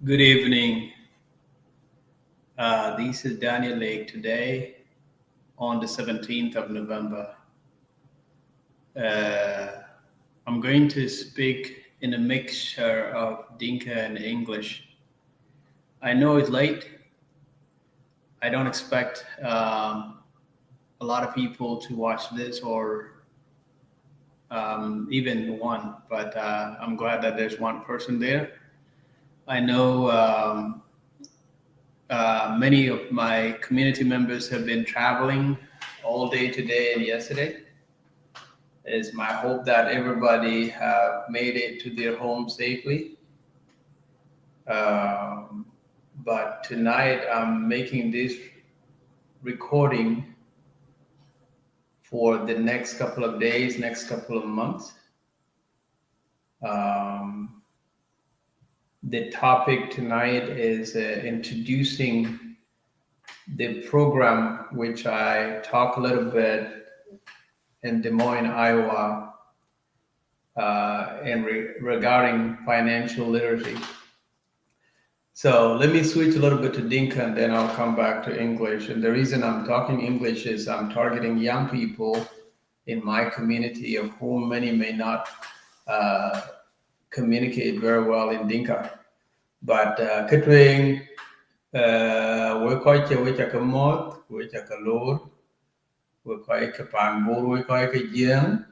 Good evening. This is Daniel Lake today on the 17th of November. Uh, I'm going to speak in a mixture of Dinka and English. I know it's late. I don't expect a lot of people to watch this or even one, but I'm glad that there's one person there. I know many of my community members have been traveling all day today and yesterday. It's my hope that everybody have made it to their home safely. Um, but tonight I'm making this recording for the next couple of days, next couple of months. Um, the topic tonight is introducing the program, which I talk a little bit in Des Moines, Iowa, regarding financial literacy. So let me switch a little bit to Dinka and then I'll come back to English. And the reason I'm talking English is I'm targeting young people in my community, of whom many may not uh, communicate very well in Dinka. But Kitwing, we quite a wich a kamot, which a kalor, we quite a panbur, we quite a young,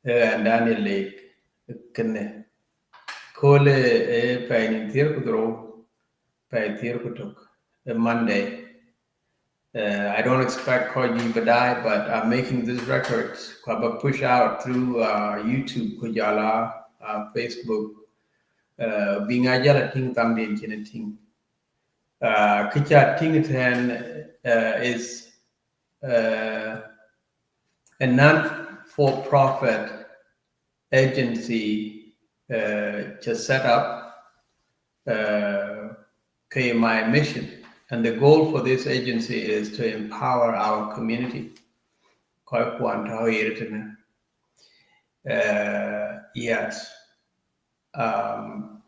and then a lake. Kene. Kole a pain in Tirkudro, pay Tirkutuk, a Monday. I don't expect Koji Badai, but I'm making this record. Kwaba push out through YouTube, Kujala, Facebook. Being a jala ting tam din chene ting. Kicha Tington is a non-for-profit agency to set up my mission. And the goal for this agency is to empower our community. Yes.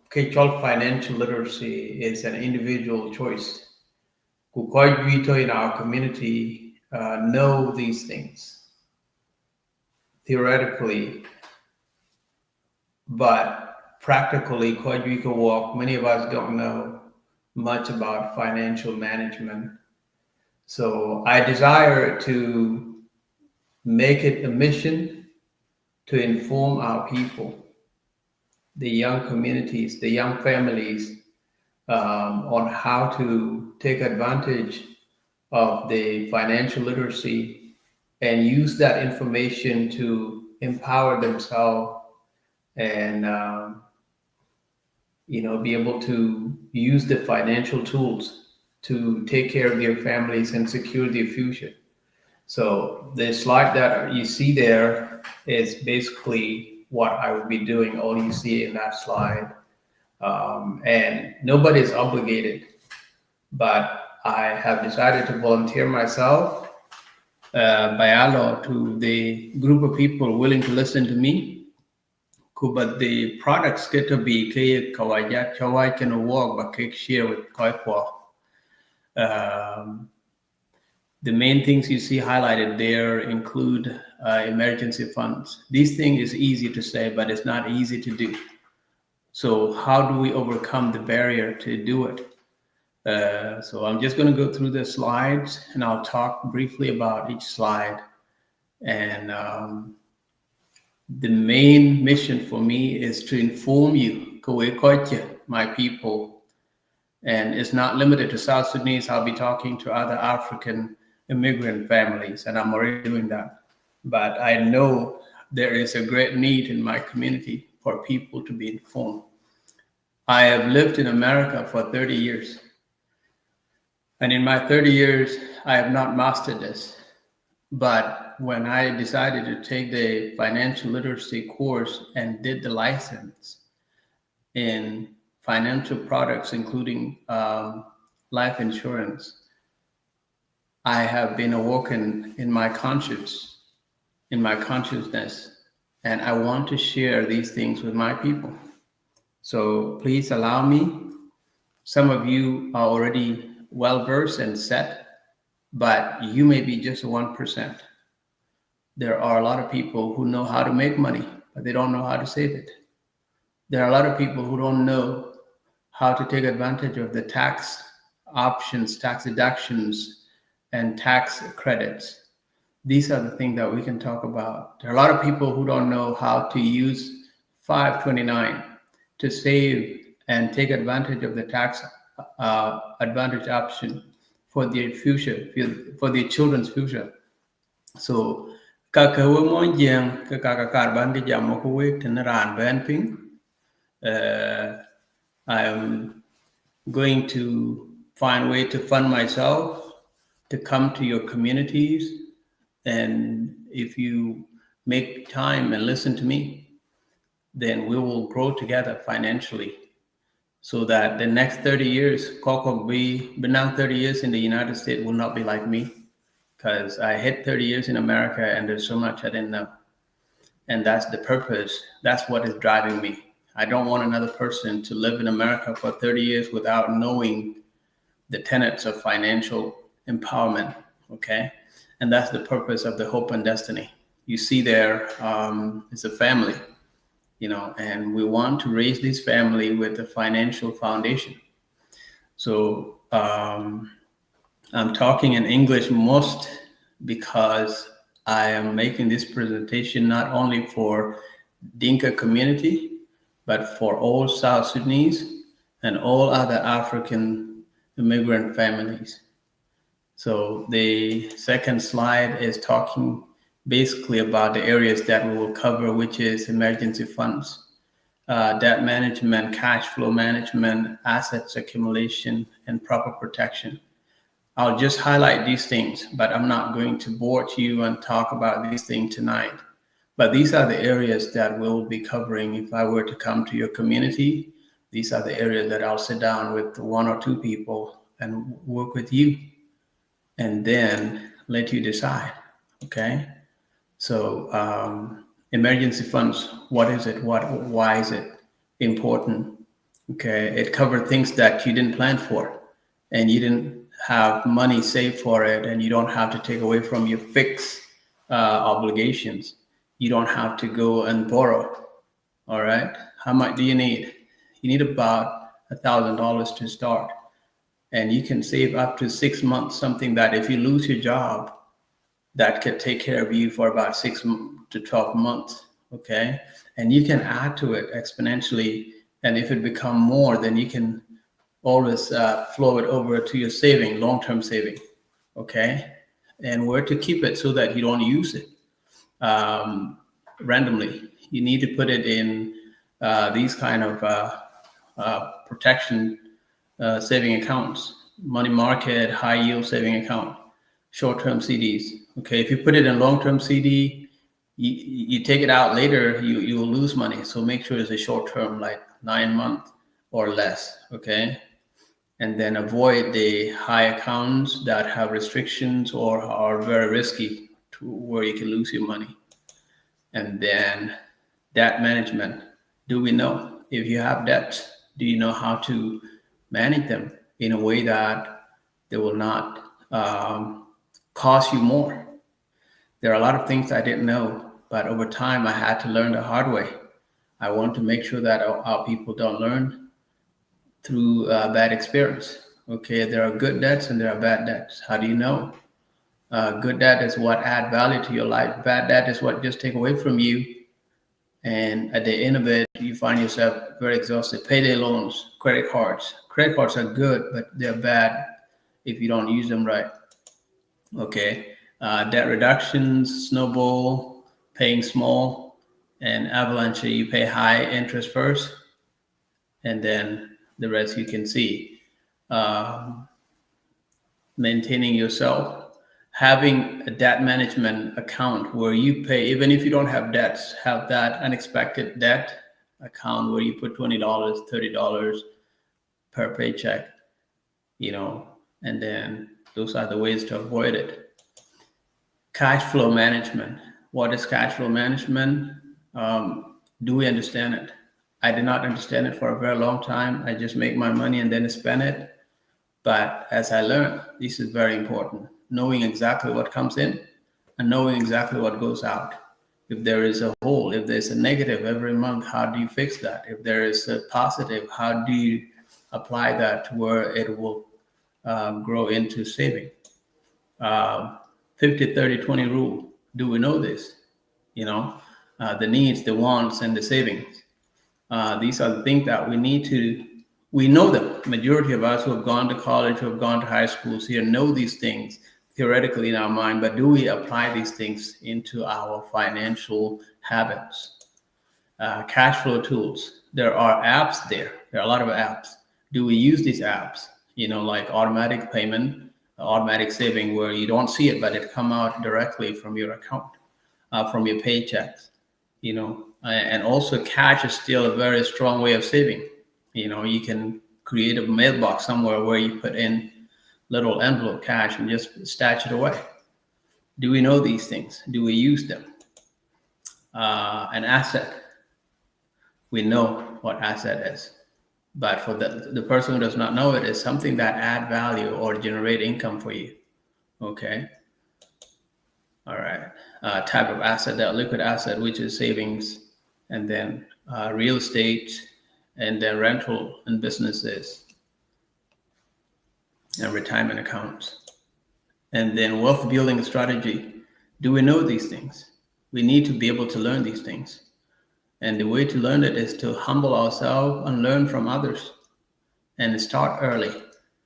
Financial literacy is an individual choice. In our community know these things theoretically, but practically, many of us don't know much about financial management. So I desire to make it a mission to inform our people, the young communities, the young families, on how to take advantage of the financial literacy and use that information to empower themselves and be able to use the financial tools to take care of their families and secure their future. So the slide that you see there is basically what I will be doing. All you see in that slide, and nobody is obligated, but I have decided to volunteer myself by law to the group of people willing to listen to me. But the products get to be kawajat chawai can work but cake share with Koikwa. The main things you see highlighted there include emergency funds. This thing is easy to say, but it's not easy to do. So how do we overcome the barrier to do it? So I'm just going to go through the slides and I'll talk briefly about each slide. And the main mission for me is to inform you, my people. And it's not limited to South Sudanese. I'll be talking to other African immigrant families, and I'm already doing that. But I know there is a great need in my community for people to be informed. I have lived in America for 30 years. And in my 30 years, I have not mastered this. But when I decided to take the financial literacy course and did the license in financial products, including life insurance, I have been awoken in my consciousness, and I want to share these things with my people. So please allow me Some of you are already well versed and set, but you may be just 1%. There are a lot of people who know how to make money, but they don't know how to save it. There are a lot of people who don't know how to take advantage of the tax options, tax deductions, and tax credits. These are the things that we can talk about. There are a lot of people who don't know how to use 529 to save and take advantage of the tax advantage option for their future, for their children's future. So, kaka we monjang ka kaka karban ki jam ko we tin ran ben ping. I'm going to find a way to fund myself to come to your communities. And if you make time and listen to me, then we will grow together financially so that the next 30 years, Kokok be now 30 years in the United States will not be like me because I hit 30 years in America and there's so much I didn't know. And that's the purpose. That's what is driving me. I don't want another person to live in America for 30 years without knowing the tenets of financial empowerment, okay? And that's the purpose of the Hope and Destiny. You see there, it's a family, and we want to raise this family with a financial foundation. So I'm talking in English most because I am making this presentation not only for Dinka community, but for all South Sudanese and all other African immigrant families. So the second slide is talking basically about the areas that we will cover, which is emergency funds, debt management, cash flow management, assets accumulation, and proper protection. I'll just highlight these things, but I'm not going to bore you and talk about these things tonight. But these are the areas that we'll be covering if I were to come to your community. These are the areas that I'll sit down with one or two people and work with you and then let you decide, okay? So emergency funds, what is it? Why is it important? Okay, it covered things that you didn't plan for and you didn't have money saved for it, and you don't have to take away from your fixed obligations. You don't have to go and borrow, all right? How much do you need? You need about $1,000 to start. And you can save up to 6 months, something that if you lose your job, that could take care of you for about 6 to 12 months, okay? And you can add to it exponentially. And if it become more, then you can always flow it over to your saving, long-term saving, okay? And where to keep it so that you don't use it randomly. You need to put it in these kind of protection saving accounts, money market, high yield saving account, short-term CDs. Okay, if you put it in long-term CD, you take it out later, you will lose money. So make sure it's a short-term, like 9 months or less. Okay, and then avoid the high accounts that have restrictions or are very risky to where you can lose your money. And then debt management. Do we know if you have debts? Do you know how to manage them in a way that they will not cost you more? There are a lot of things I didn't know, but over time I had to learn the hard way. I want to make sure that our people don't learn through bad experience. Okay, there are good debts and there are bad debts. How do you know? Good debt is what add value to your life. Bad debt is what just take away from you. And at the end of it, you find yourself very exhausted. Payday loans, credit cards. Credit cards are good, but they're bad if you don't use them right. Okay, debt reductions, snowball, paying small, and avalanche. You pay high interest first, and then the rest you can see. Maintaining yourself. Having a debt management account where you pay, even if you don't have debts, have that unexpected debt account where you put $20, $30 per paycheck, and then those are the ways to avoid it. Cash flow management. What is cash flow management? Do we understand it? I did not understand it for a very long time. I just make my money and then spend it. But as I learned, this is very important. Knowing exactly what comes in and knowing exactly what goes out. If there is a hole, if there's a negative every month, how do you fix that? If there is a positive, how do you apply that to where it will grow into saving? 50, 30, 20 rule. Do we know this? You know, the needs, the wants, and the savings. These are the things that we know them. Majority of us who have gone to college, who have gone to high schools here know these things theoretically in our mind, but do we apply these things into our financial habits? Cash flow tools. There are apps there. There are a lot of apps. Do we use these apps? Like automatic payment, automatic saving, where you don't see it, but it come out directly from your account, from your paychecks. And also cash is still a very strong way of saving. You can create a mailbox somewhere where you put in little envelope cash and just stash it away. Do we know these things? Do we use them? An asset. We know what asset is. But for the person who does not know it, is something that add value or generate income for you. Okay. All right. Type of asset, that liquid asset, which is savings, and then real estate, and then rental and businesses, and retirement accounts. And then wealth building strategy. Do we know these things? We need to be able to learn these things. And the way to learn it is to humble ourselves and learn from others and start early.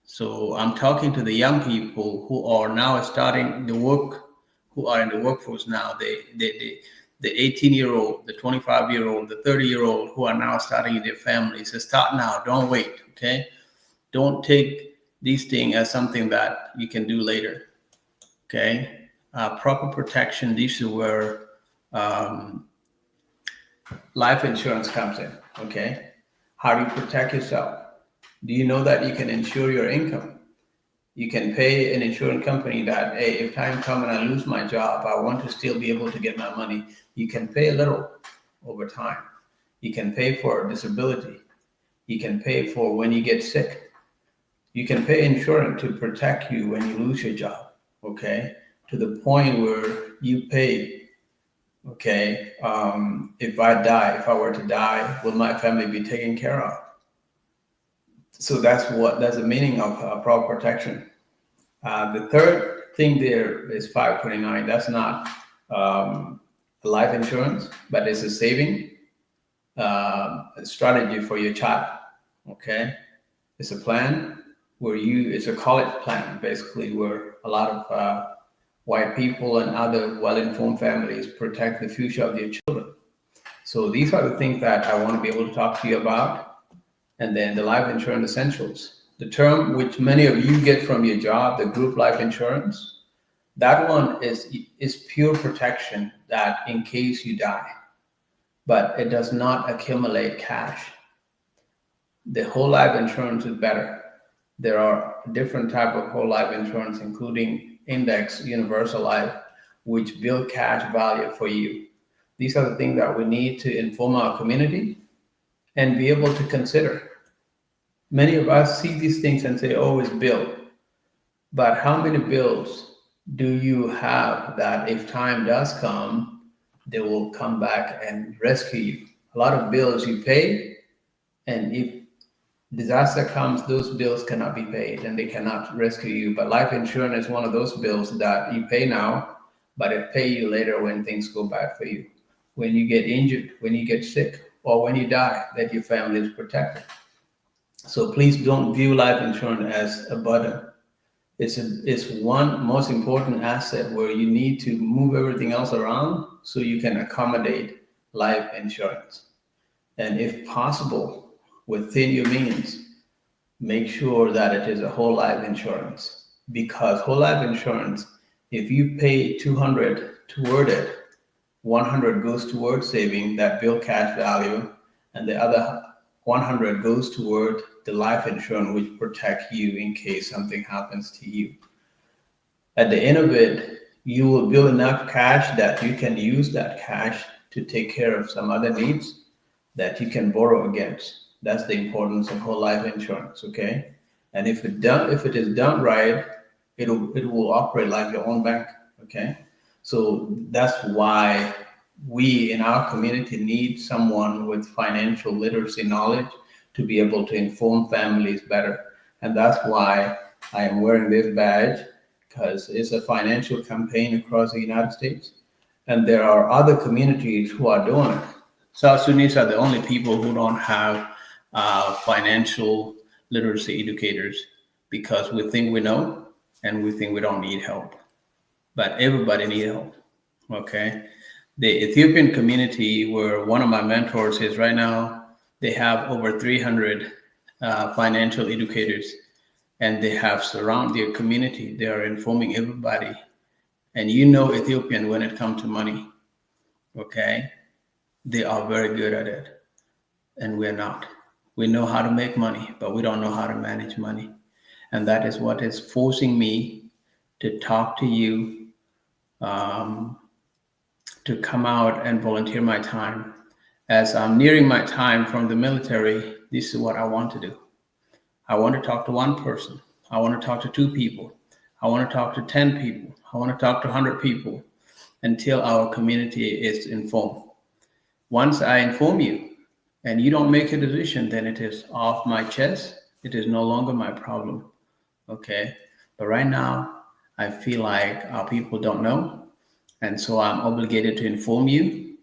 So I'm talking to the young people who are now starting the work, who are in the workforce now. The 18-year-old, the 25-year-old, the 30-year-old who are now starting their families. So start now, don't wait, okay? Don't take these things as something that you can do later, okay? Proper protection, this is where life insurance comes in, okay? How do you protect yourself? Do you know that you can insure your income? You can pay an insurance company that, hey, if time comes and I lose my job, I want to still be able to get my money. You can pay a little over time. You can pay for disability. You can pay for when you get sick. You can pay insurance to protect you when you lose your job, okay? To the point where you pay, okay, if I were to die, will my family be taken care of? So that's the meaning of proper protection. The third thing there is 529. That's not life insurance, but it's a saving strategy for your child. Okay, it's a plan where it's a college plan basically, where a lot of white people and other well-informed families protect the future of their children. So these are the things that I want to be able to talk to you about. And then the life insurance essentials, the term which many of you get from your job, the group life insurance, that one is pure protection that in case you die, but it does not accumulate cash. The whole life insurance is better. There are different type of whole life insurance, including index universal life, which build cash value for you. These are the things that we need to inform our community and be able to consider. Many of us see these things and say, oh, it's bill. But how many bills do you have that if time does come, they will come back and rescue you? A lot of bills you pay, and if disaster comes, those bills cannot be paid and they cannot rescue you. But life insurance is one of those bills that you pay now, but it pay you later when things go bad for you. When you get injured, when you get sick, or when you die, that your family is protected. So please don't view life insurance as a burden. It's one most important asset where you need to move everything else around so you can accommodate life insurance. And if possible, within your means, make sure that it is a whole life insurance. Because whole life insurance, if you pay 200 toward it, 100 goes toward saving that build cash value, and the other 100 goes toward the life insurance, which protect you in case something happens to you. At the end of it, you will build enough cash that you can use that cash to take care of some other needs, that you can borrow against. That's the importance of whole life insurance, okay? And if it is done right, it will operate like your own bank, okay? So that's why we in our community need someone with financial literacy knowledge to be able to inform families better. And that's why I am wearing this badge, because it's a financial campaign across the United States. And there are other communities who are doing it. South Sudanese are the only people who don't have financial literacy educators, because we think we know and we think we don't need help. But everybody needs help. Okay. The Ethiopian community, where one of my mentors is right now, they have over 300 financial educators, and they have surrounded their community. They are informing everybody. And Ethiopian when it comes to money. Okay. They are very good at it, and we're not. We know how to make money, but we don't know how to manage money. And that is what is forcing me to talk to you, um, to come out and volunteer my time. As I'm nearing my time from the military, this is what I want to do. I want to talk to one person. I want to talk to two people. I want to talk to 10 people. I want to talk to 100 people until our community is informed. Once I inform you and you don't make a decision, then it is off my chest. It is no longer my problem. Okay. But right now, I feel like our people don't know. And so I'm obligated to inform you.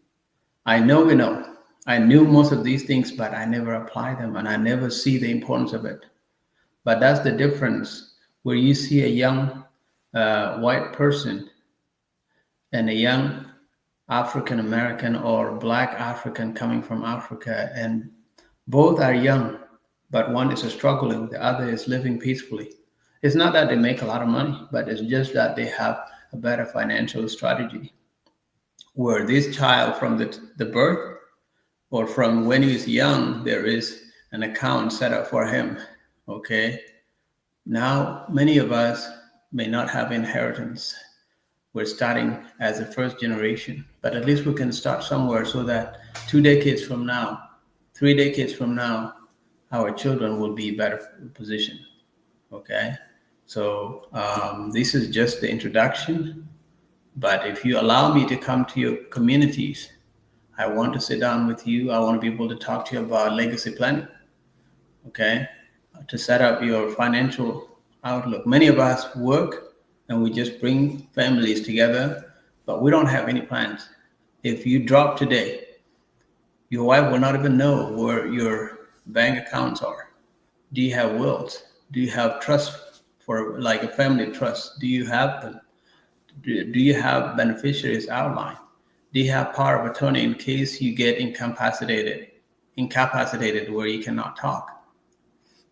I know we know. I knew most of these things, but I never apply them and I never see the importance of it. But that's the difference where you see a young white person and a young African American or Black African coming from Africa, and both are young, but one is struggling, the other is living peacefully. It's not that they make a lot of money, but it's just that they have a better financial strategy. Where this child from the birth or from when he's young, there is an account set up for him. Okay. Now, many of us may not have inheritance. We're starting as a first generation, but at least we can start somewhere so that 2 decades from now, 3 decades from now, our children will be better positioned. Okay. So this is just the introduction. But if you allow me to come to your communities, I want to sit down with you. I want to be able to talk to you about legacy planning. Okay. To set up your financial outlook. Many of us work and we just bring families together, but we don't have any plans. If you drop today, your wife will not even know where your bank accounts are. Do you have wills? Do you have trust for like a family trust? Do you have them? Do you have beneficiaries outlined? Do you have power of attorney in case you get incapacitated where you cannot talk?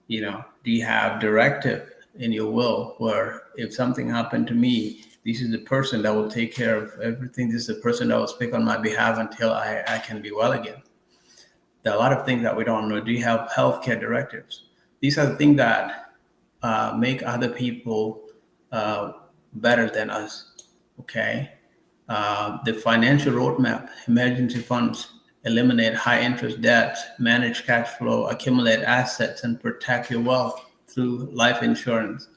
Do you have directive in your will where if something happened to me, this is the person that will take care of everything. This is the person that will speak on my behalf until I can be well again. There are a lot of things that we don't know. Do you have healthcare directives? These are the things that make other people better than us. Okay. The financial roadmap, emergency funds, eliminate high interest debts, manage cash flow, accumulate assets, and protect your wealth through life insurance.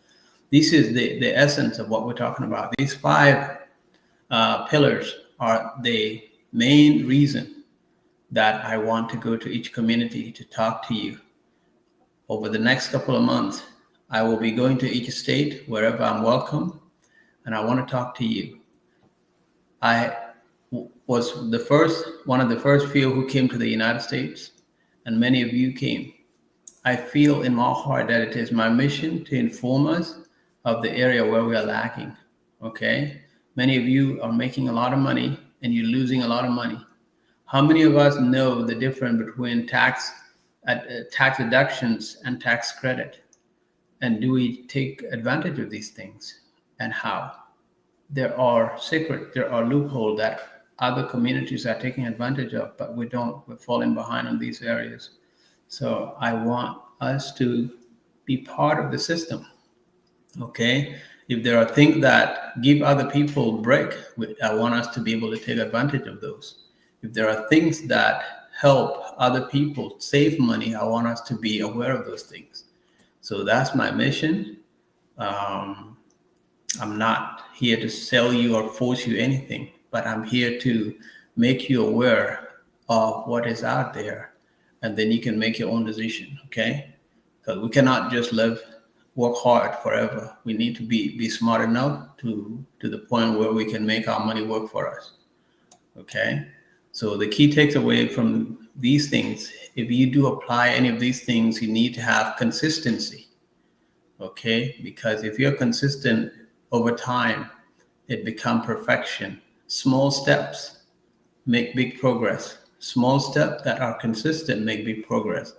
This is the essence of what we're talking about. These 5 pillars are the main reason that I want to go to each community to talk to you. Over the next couple of months, I will be going to each state wherever I'm welcome, and I want to talk to you. I was one of the first few who came to the United States, and many of you came. I feel in my heart that it is my mission to inform us of the area where we are lacking. Okay? Many of you are making a lot of money and you're losing a lot of money. How many of us know the difference between tax deductions and tax credit? And do we take advantage of these things, and how? There are loopholes that other communities are taking advantage of, but we're falling behind on these areas. So I want us to be part of the system. Okay. If there are things that give other people break, I want us to be able to take advantage of those. If there are things that help other people save money, I want us to be aware of those things. So that's my mission. Um, I'm not here to sell you or force you anything, but I'm here to make you aware of what is out there, and then you can make your own decision, okay? Because we cannot just work hard forever. We need to be smart enough to the point where we can make our money work for us, okay? So the key takeaway from these things, if you do apply any of these things, you need to have consistency, okay? Because if you're consistent over time, it becomes perfection. Small steps make big progress. Small steps that are consistent make big progress,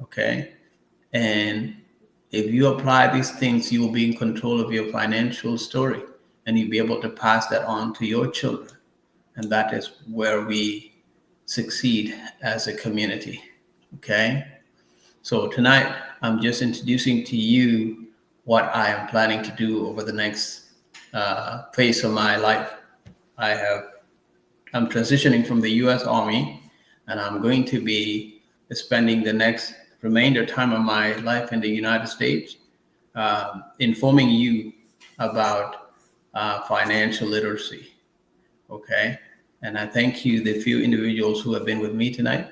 okay? And if you apply these things, you will be in control of your financial story, and you'll be able to pass that on to your children. And that is where we succeed as a community, okay? So tonight, I'm just introducing to you what I am planning to do over the next phase of my life. I'm transitioning from the U.S. Army, and I'm going to be spending the next remainder time of my life in the United States, informing you about financial literacy, okay? And I thank you, the few individuals who have been with me tonight.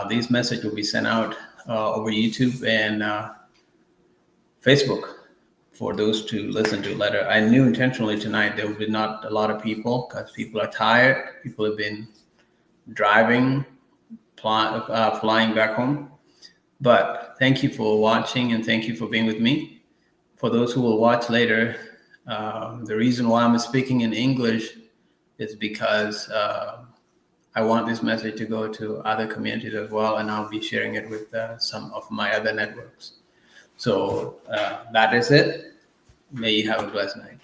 These messages will be sent out over YouTube and Facebook for those to listen to later. I knew intentionally tonight there will be not a lot of people because people are tired. People have been driving, flying back home. But thank you for watching, and thank you for being with me. For those who will watch later, the reason why I'm speaking in English is because I want this message to go to other communities as well, and I'll be sharing it with some of my other networks. So that is it. May you have a blessed night.